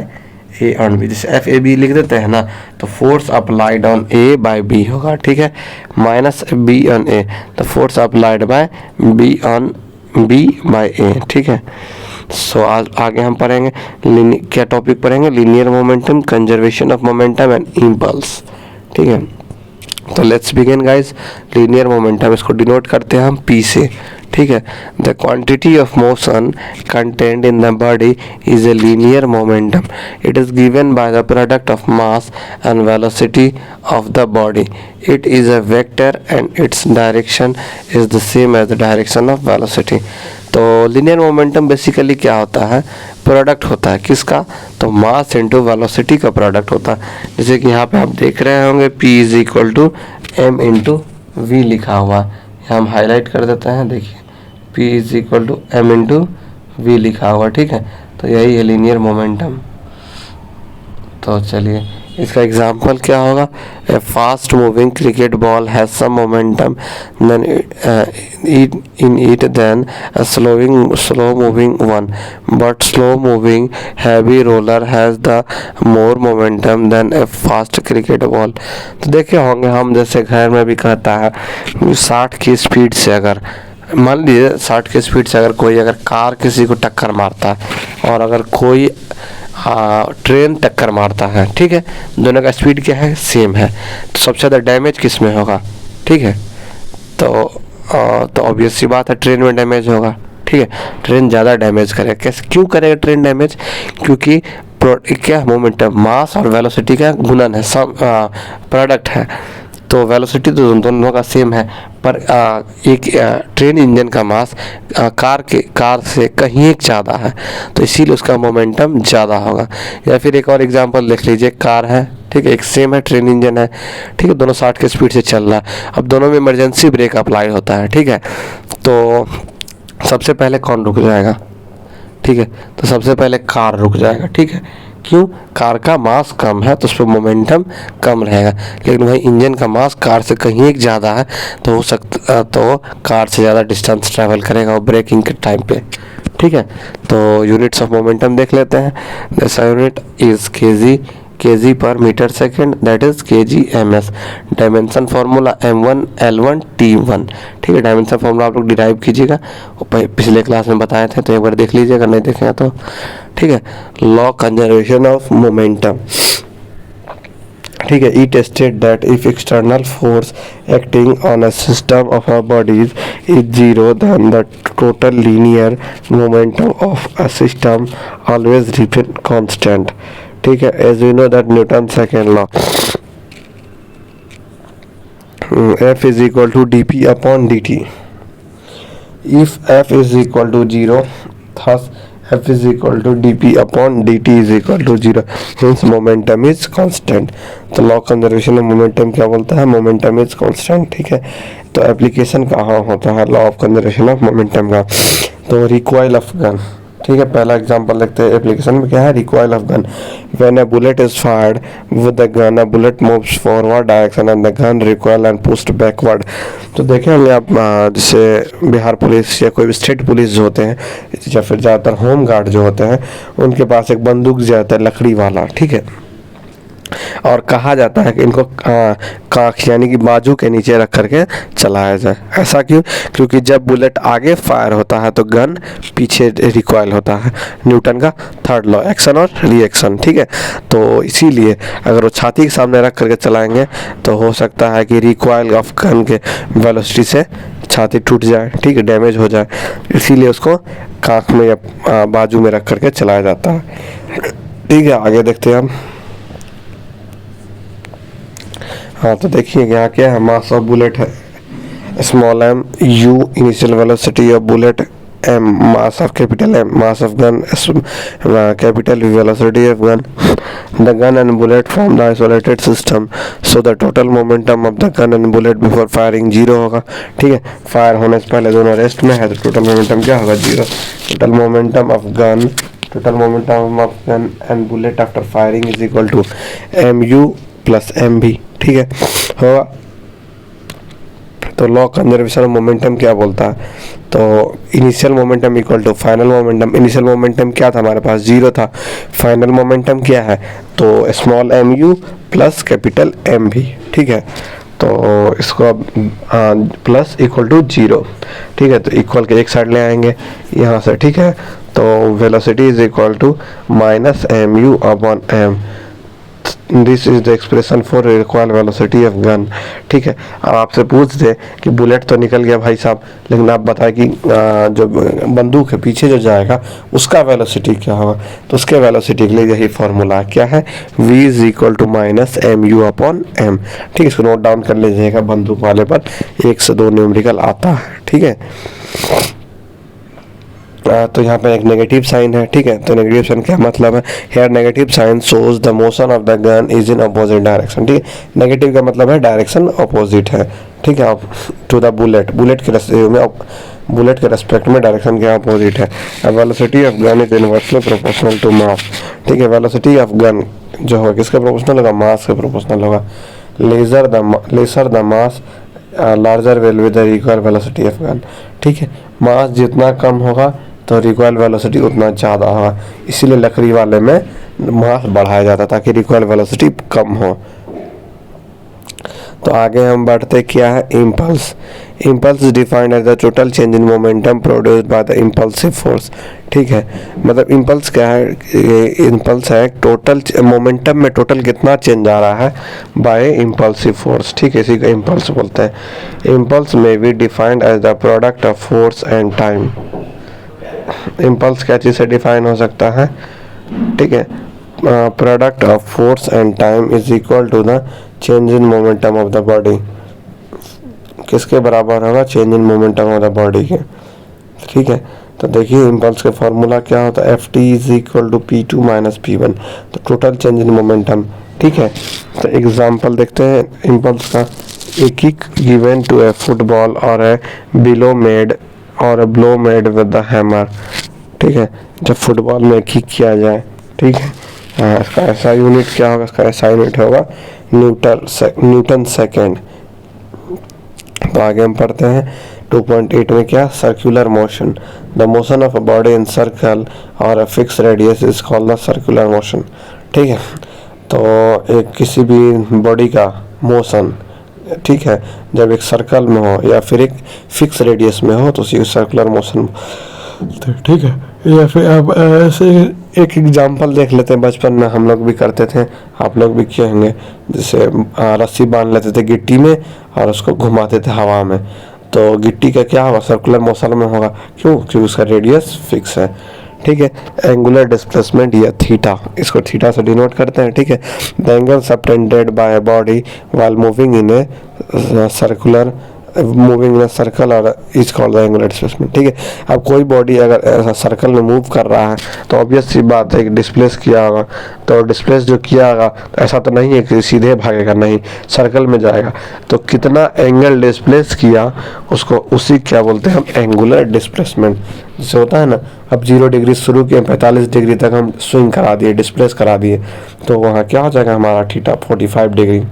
A on B। जैसे FAB लिख देते हैं ना, तो force applied on A by B होगा, ठीक है, minus B on A, तो force applied by B on B by A, ठीक है। सो आज आगे हम पढ़ेंगे क्या टॉपिक पढ़ेंगे, linear momentum, conservation of momentum and impulse, ठीक है। तो let's begin guys. Linear momentum इसको डिनोट करते हैं हम P से, ठीक है। The quantity of motion content in the body is a linear momentum. It is given by the product of mass and velocity of the body. It is a vector and its direction is the same as the direction of velocity. तो linear momentum basically क्या होता है, product होता है किसका, तो mass into velocity का product होता है। जैसे कि यहाँ पे आप देख रहे होंगे P is equal to M into V लिखा हुआ है, हम हाईलाइट कर देते हैं, देखिए P is equal to M into V लिखा हुआ, ठीक है। तो यही है लीनियर मोमेंटम। तो चलिए इसका एग्जाम्पल क्या होगा, a fast moving cricket ball has some momentum then in it than a slow moving one, but slow moving heavy roller has the more momentum than a fast cricket ball. तो देखे होंगे हम, जैसे घर में भी कहता है 60 की स्पीड से, अगर मान लीजिए 60 की स्पीड से अगर कार किसी को टक्कर मारता है और अगर कोई ट्रेन टक्कर मारता है, ठीक है, दोनों का स्पीड क्या है, सेम है, तो सबसे ज़्यादा डैमेज किस में होगा, ठीक है। तो ऑब्वियस सी बात है ट्रेन में डैमेज होगा, ठीक है, ट्रेन ज़्यादा डैमेज करेगा। कैसे, क्यों करेगा ट्रेन डैमेज, क्योंकि क्या मोमेंटम, मास और वेलोसिटी का गुणन है, सम प्रोडक्ट है। तो वेलोसिटी तो दोनों का सेम है, पर एक ट्रेन इंजन का मास कार से कहीं एक ज़्यादा है, तो इसीलिए उसका मोमेंटम ज़्यादा होगा। या फिर एक और एग्जांपल देख लीजिए, कार है, ठीक है, एक सेम है, ट्रेन इंजन है, ठीक है, दोनों 60 के स्पीड से चल रहा है। अब दोनों में इमरजेंसी ब्रेक अप्लाई होता है, ठीक है, तो सबसे पहले कौन रुक जाएगा? ठीक है, तो सबसे पहले कार रुक जाएगा, ठीक है, क्यों? कार का मास कम है तो उस पर मोमेंटम कम रहेगा। लेकिन भाई इंजन का मास कार से कहीं एक ज़्यादा है, तो हो सकता तो कार से ज़्यादा डिस्टेंस ट्रैवल करेगा वो ब्रेकिंग के टाइम पे, ठीक है। तो यूनिट्स ऑफ मोमेंटम देख लेते हैं। जैसा unit is kg per metre second, that is kgms। Dimension formula m1 l1 t1, ठीक है। डायमेंशन फार्मूला आप लोग डिराइव कीजिएगा, पिछले क्लास में बताए थे, तो एक बार देख लीजिएगा, नहीं देखेंगे तो, ठीक है। लॉ कंजर्वेशन ऑफ मोमेंटम, ठीक है। It state that if external force acting on a system of a bodies is zero, then the total linear momentum of a system always remain constant, ठीक है। As we know that Newton second law, F is equal to dp upon dt. If F is equal to 0, thus F is equal to dp upon dt is equal to 0. Hence momentum is constant. तो law conservation of momentum क्या बोलता है? Momentum is constant, ठीक है। तो application कहाँ होता है law of conservation of momentum का? तो रिकॉइल ऑफ गन, ठीक है। पहला एग्जांपल देखते हैं, एप्लीकेशन में क्या है? Recoil of gun. When a bullet is fired with the gun, a bullet moves forward direction and the gun recoil and pushed backward. तो देखे होंगे आप, जैसे बिहार पुलिस या कोई भी स्टेट पुलिस जो होते हैं, या फिर ज़्यादातर होम गार्ड जो होते हैं, उनके पास एक बंदूक जाता है लकड़ी वाला, ठीक है। और कहा जाता है कि इनको काख यानी कि बाजू के नीचे रख करके चलाया जाए। ऐसा क्यों? क्योंकि जब बुलेट आगे फायर होता है तो गन पीछे रिकॉइल होता है, न्यूटन का थर्ड लॉ, एक्शन और रिएक्शन, ठीक है। तो इसीलिए अगर वो छाती के सामने रख करके चलाएंगे तो हो सकता है कि रिकॉइल ऑफ गन के वेलोसिटी से छाती टूट जाए, ठीक है, डैमेज हो जाए। इसीलिए उसको काख में या बाजू में रख करके चलाया जाता है, ठीक है। आगे देखते हैं हम। हाँ, तो देखिए यहाँ क्या है, मास ऑफ बुलेट है small m, u initial velocity of bullet, m mass of capital M, mass of gun capital V velocity of gun. The gun and bullet from the isolated system, so the total momentum of the gun and bullet before firing zero होगा, ठीक है। Fire होने से पहले दोनों rest में है तो टोटल मोमेंटम क्या होगा? Zero. Total momentum of gun and bullet after firing is equal to mu plus mv, ठीक है, होगा। तो लॉ कंजर्वेशन ऑफ मोमेंटम क्या बोलता है? तो initial momentum equal to final momentum. Initial momentum क्या था हमारे पास? जीरो था। फाइनल मोमेंटम क्या है? तो small mu plus capital mv, ठीक है। तो इसको प्लस इक्वल टू जीरो, ठीक है। तो इक्वल के एक साइड ले आएंगे यहाँ से, ठीक है। तो velocity is equal to minus mu upon m। This is the expression for recoil velocity of gun, ठीक है। अब आपसे पूछ दे कि बुलेट तो निकल गया भाई साहब, लेकिन आप बताएं कि जो बंदूक है पीछे जो जाएगा उसका वेलोसिटी क्या होगा? तो उसके वेलोसिटी के लिए यही फॉर्मूला क्या है? v is equal to minus mu upon m, ठीक है। इसको नोट डाउन कर लीजिएगा, बंदूक वाले पर 1 से 2 न्यूमेरिकल आता है, ठीक है। तो यहाँ पे एक नेगेटिव साइन है, ठीक है। तो नेगेटिव साइन क्या मतलब है? Here negative sign shows the motion of the gun is in opposite direction, ठीक है। नेगेटिव का मतलब है डायरेक्शन अपोजिट है, ठीक है, टू द बुलेट। बुलेट के रेस्पेक्ट में डायरेक्शन क्या अपोजिट है। Velocity of gun is inversely proportional to mass, ठीक है। वेलोसिटी ऑफ गन जो होगा किसके प्रोपोर्शनल होगा? मास के प्रोपोर्शनल होगा। Lesser the mass larger will be the recoil velocity of gun, ठीक है। मास जितना कम होगा तो रिकॉइल वेलोसिटी उतना ज़्यादा होगा, इसीलिए लकड़ी वाले में मास बढ़ाया जाता ताकि रिकॉइल वेलोसिटी कम हो। तो आगे हम बढ़ते क्या है? Impulse. Impulse is defined as the total change in momentum produced by the impulsive force, ठीक है। मतलब इम्पल्स क्या है? इम्पल्स है टोटल मोमेंटम में टोटल कितना चेंज आ रहा है बाय इम्पल्सिव फोर्स, ठीक है, इसी को इम्पल्स बोलते हैं। Impulse may be defined as the product of force and time. Impulse क्या चीज़ से डिफाइन हो सकता है? ठीक है, product of force and time is equal to the change in momentum of the body. किसके बराबर होगा? Change in momentum of the body के। ठीक है, तो देखिए इम्पल्स का फॉर्मूला क्या होता है, Ft is equal to P2 minus P1, तो टोटल चेंज इन मोमेंटम। ठीक है, तो एग्जांपल देखते हैं इम्पल्स का। A kick given to a football or a below made or a blow made with the hammer. ठीक है, जब फुटबॉल में किक किया जाए, ठीक है, इसका ऐसा यूनिट क्या होगा? इसका ऐसा यूनिट होगा न्यूटन सेकेंड। तो आगे हम पढ़ते हैं 2.8 में क्या, circular motion. The motion of a body in circle or a fix radius is called the circular motion. ठीक है, तो एक किसी भी बॉडी का मोशन, ठीक है, जब एक सर्कल में हो या फिर एक फिक्स रेडियस में हो तो उसी सर्कुलर मोशन। ठीक है, या फिर अब ऐसे एक एग्जांपल देख लेते हैं। बचपन में हम लोग भी करते थे, आप लोग भी किए होंगे, जैसे रस्सी बांध लेते थे गिट्टी में और उसको घुमाते थे हवा में, तो गिट्टी का क्या होगा? सर्कुलर मोशन में होगा। क्यों? क्योंकि उसका रेडियस फिक्स है। ठीक है, एंगुलर डिस्प्लेसमेंट या थीटा, इसको थीटा से डिनोट करते हैं। ठीक है, the angle subtended by a body while moving in a circular circle or is called the angular displacement. ठीक है, अब कोई बॉडी अगर ऐसा सर्कल में मूव कर रहा है तो ऑब्वियस सी बात है कि डिस्प्लेस किया होगा। तो डिस्प्लेस जो किया होगा तो ऐसा तो नहीं है कि सीधे भागेगा, नहीं, सर्कल में जाएगा। तो कितना एंगल डिस्प्लेस किया उसको, उसी क्या बोलते हैं हम, एंगुलर डिस्प्लेसमेंट। जैसे होता है ना, अब 0 डिग्री शुरू किए, 45 डिग्री तक हम स्विंग करा दिए, डिस्प्लेस करा दिए, तो वहाँ क्या हो जाएगा हमारा थीटा 45 डिग्री।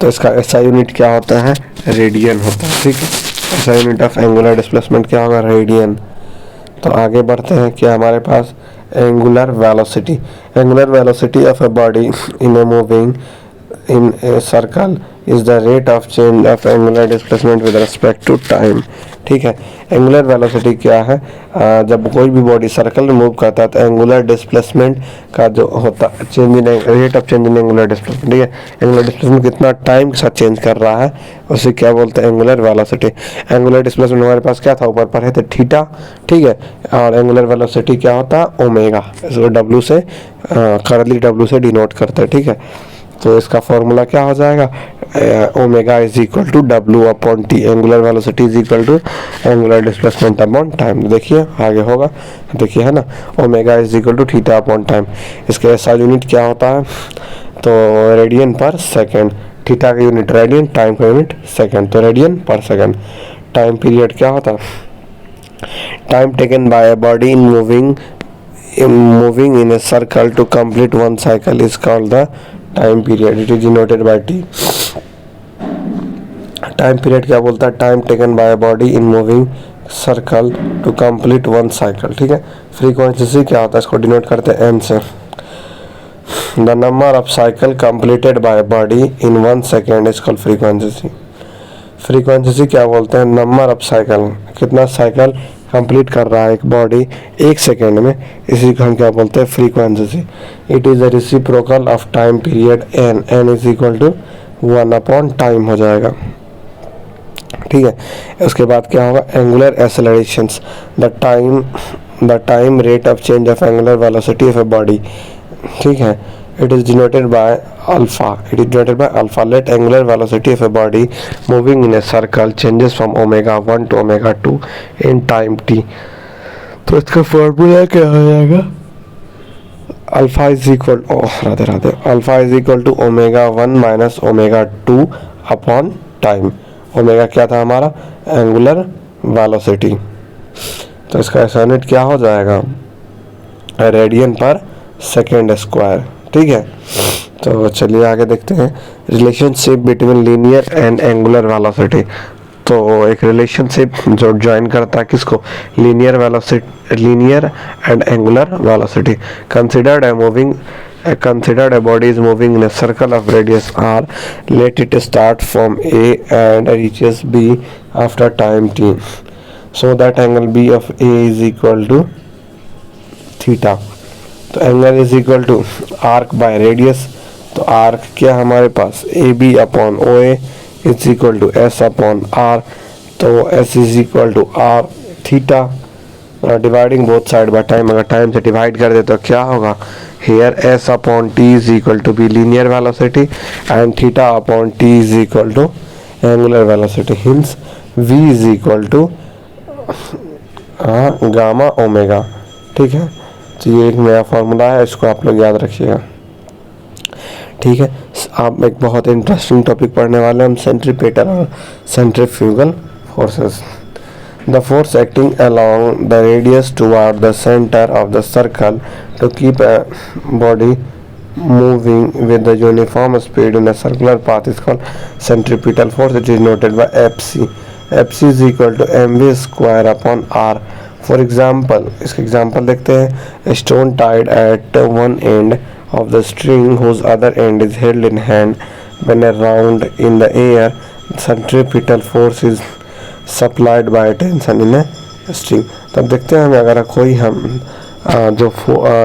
तो इसका ऐसा यूनिट क्या होता है? रेडियन होता है। ठीक है, ऐसा यूनिट ऑफ एंगुलर डिस्प्लेसमेंट क्या होगा? रेडियन। तो आगे बढ़ते हैं, क्या हमारे पास angular velocity. Angular velocity of a body in a moving in a circle is the rate of change of angular displacement with respect to time. ठीक है, एंगुलर वेलोसिटी क्या है? जब कोई भी बॉडी सर्कल में मूव करता है तो एंगुलर डिस्प्लेसमेंट का जो होता है change in rate of change in angular displacement. ठीक है, एंगुलर डिस्प्लेसमेंट कितना टाइम के साथ चेंज कर रहा है उसे क्या बोलते हैं? Angular velocity. एंगुलर डिस्प्लेसमेंट हमारे पास क्या था? ऊपर पढ़े थे थीटा। ठीक है, और एंगुलर वेलोसिटी क्या होता है? ओमेगा। इसको डब्ल्यू से करली डब्ल्यू से डिनोट करते हैं। ठीक है, तो इसका फॉर्मूला क्या हो जाएगा? Omega is equal to W upon t. Angular velocity is equal to angular displacement upon time. देखिए आगे होगा, देखिए है ना, omega is equal to theta upon time. इसका ऐसा यूनिट क्या होता है? तो रेडियन पर सेकेंड। थीटा का यूनिट रेडियन, टाइम का यूनिट सेकेंड, तो radian per second. Time period क्या होता है? Time taken by a body in moving in a circle to complete one cycle is called the time period. It is denoted by T. Time period क्या बोलता है? Time taken by body in moving circle to complete one cycle. ठीक है, frequency क्या होता है? इसको denote करते हैं एन से। The number of cycle completed by body in 1 second is called frequency. Frequency क्या बोलते हैं? नंबर ऑफ साइकिल, कितना साइकिल कंप्लीट कर रहा है एक बॉडी 1 सेकेंड में, इसी को हम क्या बोलते हैं? Frequency. It is the reciprocal of time period N. N is equal to 1 upon time हो जाएगा। ठीक है, उसके बाद क्या होगा? Angular accelerations. The time rate of change of angular velocity of a body. ठीक है, it is denoted by alpha. It is denoted by alpha. Let angular velocity of a body moving in a circle changes from omega 1 to omega 2 in time t. तो इसका formula क्या हो जाएगा? Alpha is equal alpha is equal to omega 1 minus omega 2 upon time. Omega क्या था हमारा? Angular velocity. तो इसका ऐसा यूनिट क्या हो जाएगा? Radian per second square. ठीक है, तो चलिए आगे देखते हैं relationship between linear and angular velocity. तो एक रिलेशनशिप जो ज्वाइन करता है किसको? Linear velocity, linear and angular velocity. Considered a body is moving in a circle of radius r. Let it start from A and reaches B after time t. So that angle B of A is equal to theta. तो angle is equal to arc by radius. तो arc क्या हमारे पास? A B upon O A is equal to S upon R. तो S is equal to R theta. Dividing both side by time, अगर time से divide कर दे तो क्या होगा, here s upon t is equal to b linear velocity and theta upon t is equal to angular velocity, hence v is equal to gamma omega. ठीक है, तो ये एक नया फार्मूला है, इसको आप लोग याद रखिएगा। ठीक है, आप एक बहुत इंटरेस्टिंग टॉपिक पढ़ने वाले हैं हम, सेंट्रीपेटल और centrifugal forces. The force acting along the radius toward the center of the circle to keep a body moving with the uniform speed in a circular path is called centripetal force. It is noted by Fc. Fc is equal to mv square upon r. For example, इसका example देखते हैं, a stone tied at one end of the string whose other end is held in hand when around in the air, centripetal force is supplied by tension in a string. तब देखते हैं हमें, अगर कोई हम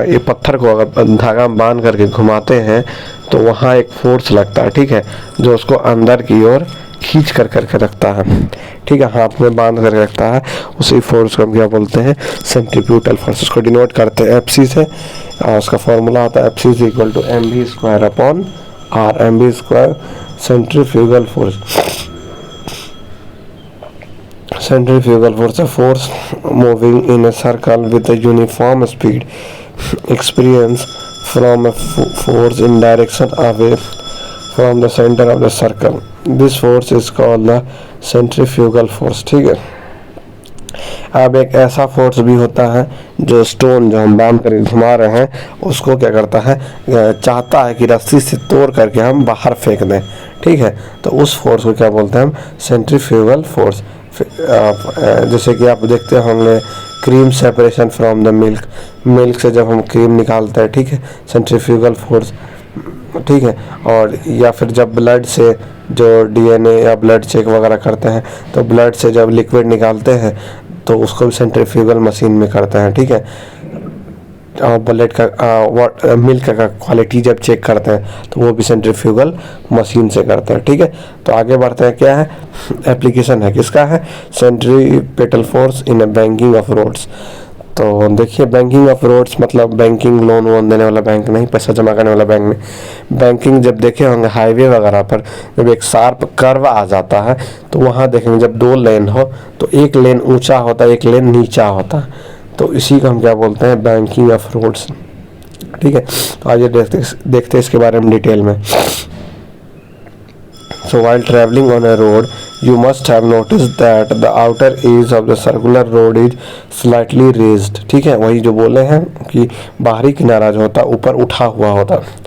ये पत्थर को अगर धागा में बांध करके घुमाते हैं तो वहाँ एक फोर्स लगता है, ठीक है, जो उसको अंदर की ओर खींच कर करके रखता है। ठीक है, हाथ में बांध करके रखता है, उसी फोर्स को हम क्या बोलते हैं, सेंट्रीफ्यूगल फोर्स। उसको डिनोट करते हैं एफ सी से, उसका फॉर्मूला होता है F C is equal to M B square upon R. M B square centrifugal force. Centrifugal force, a force moving in a circle with a uniform speed experienced from a force in direction away from the center of the circle. This force is called the centrifugal force। ठीक है, अब एक ऐसा force भी होता है जो stone जो हम बांध कर घुमा रहे हैं उसको क्या करता है, चाहता है कि रस्सी से तोड़ करके हम बाहर फेंक दें। ठीक है, तो उस फोर्स को क्या बोलते हैं हम, सेंट्रीफ्यूगल फोर्स। जैसे कि आप देखते होंगे cream separation from the milk, milk से जब हम क्रीम निकालते हैं, ठीक है, सेंट्रीफ्यूगल फोर्स। ठीक है, और या फिर जब ब्लड से जो डीएनए या ब्लड चेक वगैरह करते हैं तो ब्लड से जब लिक्विड निकालते हैं तो उसको भी सेंट्रीफ्यूगल मशीन में करते हैं। ठीक है, ब्लड का मिल्क का क्वालिटी जब चेक करते हैं तो वो भी सेंट्रीफ्यूगल मशीन से करते हैं। ठीक है, तो आगे बढ़ते हैं, क्या है एप्लीकेशन है, किसका है, centripetal force in a banking of roads. तो देखिए, बैंकिंग ऑफ रोड्स मतलब बैंकिंग, लोन वोन देने वाला बैंक नहीं, पैसा जमा करने वाला बैंक नहीं। बैंकिंग जब देखे होंगे हाईवे वगैरह पर, जब एक शार्प कर्व आ जाता है तो वहाँ देखेंगे जब दो लेन हो तो एक लेन ऊंचा होता है, एक लेन नीचा होता है, तो इसी को हम क्या बोलते हैं, बैंकिंग ऑफ रोड्स। ठीक है, तो आइए देखते हैं इसके बारे में डिटेल में। So while traveling on a road, you must have noticed that the outer edge of the circular road is slightly raised। ठीक है, वही जो बोले हैं कि बाहरी किनारा जो होता है ऊपर उठा हुआ होता है,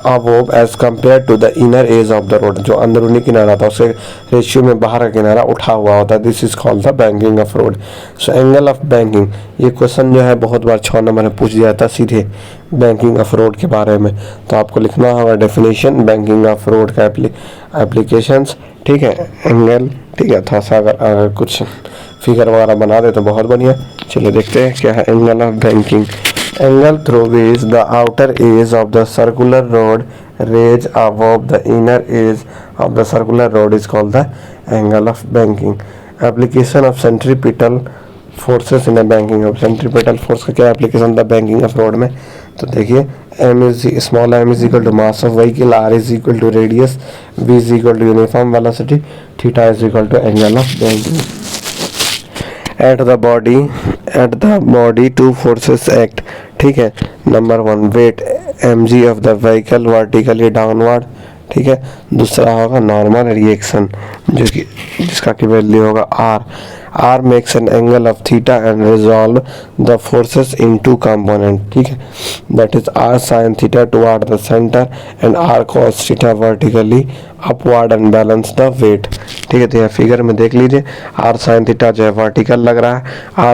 above as compared to the inner edge of the road, जो अंदरूनी किनारा था उससे रेशियो में बाहर का किनारा उठा हुआ होता है। This is called the banking of road. So angle of banking, ये क्वेश्चन जो है बहुत बार 6 नंबर में पूछ दिया था सीधे बैंकिंग ऑफ रोड के बारे में, तो आपको लिखना होगा डेफिनेशन बैंकिंग ऑफ रोड का एप्लीकेशंस। ठीक है, एंगल, ठीक है, थोड़ा सा अगर कुछ फिगर वगैरह बना दे तो बहुत बढ़िया। चलिए देखते हैं क्या है angle of banking. Angle through which the outer edge of the circular rod raise above the inner edge of the circular rod is called the angle of banking। Application of centripetal forces in a banking of centripetal force का क्या application था banking of road में, तो देखिए m is small m is equal to mass of vehicle, r is equal to radius, v is equal to uniform velocity, theta is equal to angle of banking। At the body two forces act। ठीक है, number 1 weight mg of the vehicle vertically downward. ठीक है, दूसरा होगा normal reaction जिसका की value होगा r makes an angle of theta and resolve the forces in 2 component. ठीक है, that is r sin theta toward the centre and r cos theta vertically upward and balance the weight. ठीक है, तो यह figure में देख लीजिए, r sin theta जो है वर्टिकल लग रहा है,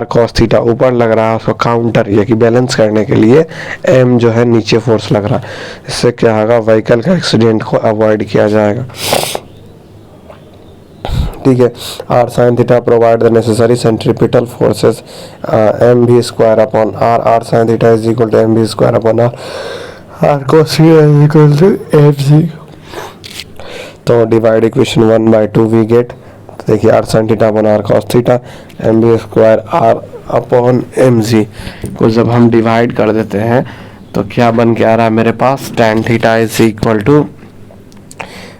r cos थीटा ऊपर लग रहा है, उसको काउंटर या कि बैलेंस करने के लिए m जो है नीचे फोर्स लग रहा है। इससे क्या होगा, व्हीकल का एक्सीडेंट को अवॉइड किया जाएगा। ठीक है, r sin theta provide the necessary centripetal forces m v square upon r sin theta is equal to m v square upon r cos theta is equal to f g। तो divide equation 1/2 we get, तो देखिए r sin theta upon r cos theta mb square r upon mg को जब हम divide कर देते हैं तो क्या बन के आ रहा है मेरे पास, tan theta is equal to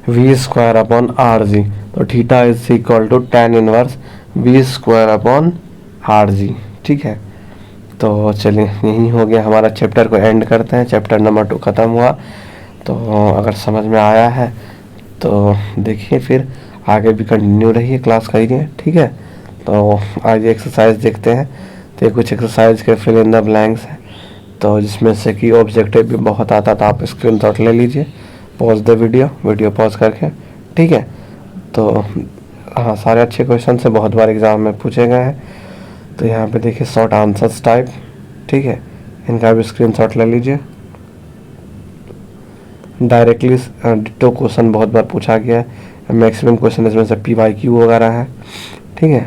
v square upon R G. तो theta is equal to tan inverse v square upon R G. ठीक है, तो चलिए यही हो गया हमारा, चैप्टर को एंड करते हैं। चैप्टर नंबर 2 ख़त्म हुआ। तो अगर समझ में आया है तो देखिए, फिर आगे भी कंटिन्यू रहिए, क्लास करिए। ठीक है, तो आज एक्सरसाइज देखते हैं। तो कुछ एक्सरसाइज के फिल इन द ब्लैंक्स है, तो जिसमें से कि ऑब्जेक्टिव भी बहुत आता था। आप स्क्रीनशॉट ले लीजिए, पॉज द वीडियो पॉज करके। ठीक है, तो हाँ, सारे अच्छे क्वेश्चन से बहुत बार एग्ज़ाम में पूछे गए हैं। तो यहाँ पे देखिए शॉर्ट आंसर्स टाइप। ठीक है, इनका भी स्क्रीनशॉट ले लीजिए। डायरेक्टली डिटो क्वेश्चन बहुत बार पूछा गया है। मैक्सिमम क्वेश्चन इसमें से PYQ वगैरह है। ठीक है,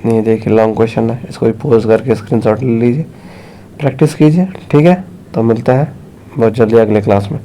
ये देखिए लॉन्ग क्वेश्चन है, इसको भी पोज करके स्क्रीनशॉट ले लीजिए, प्रैक्टिस कीजिए। ठीक है, तो मिलते हैं बहुत जल्दी अगले क्लास में।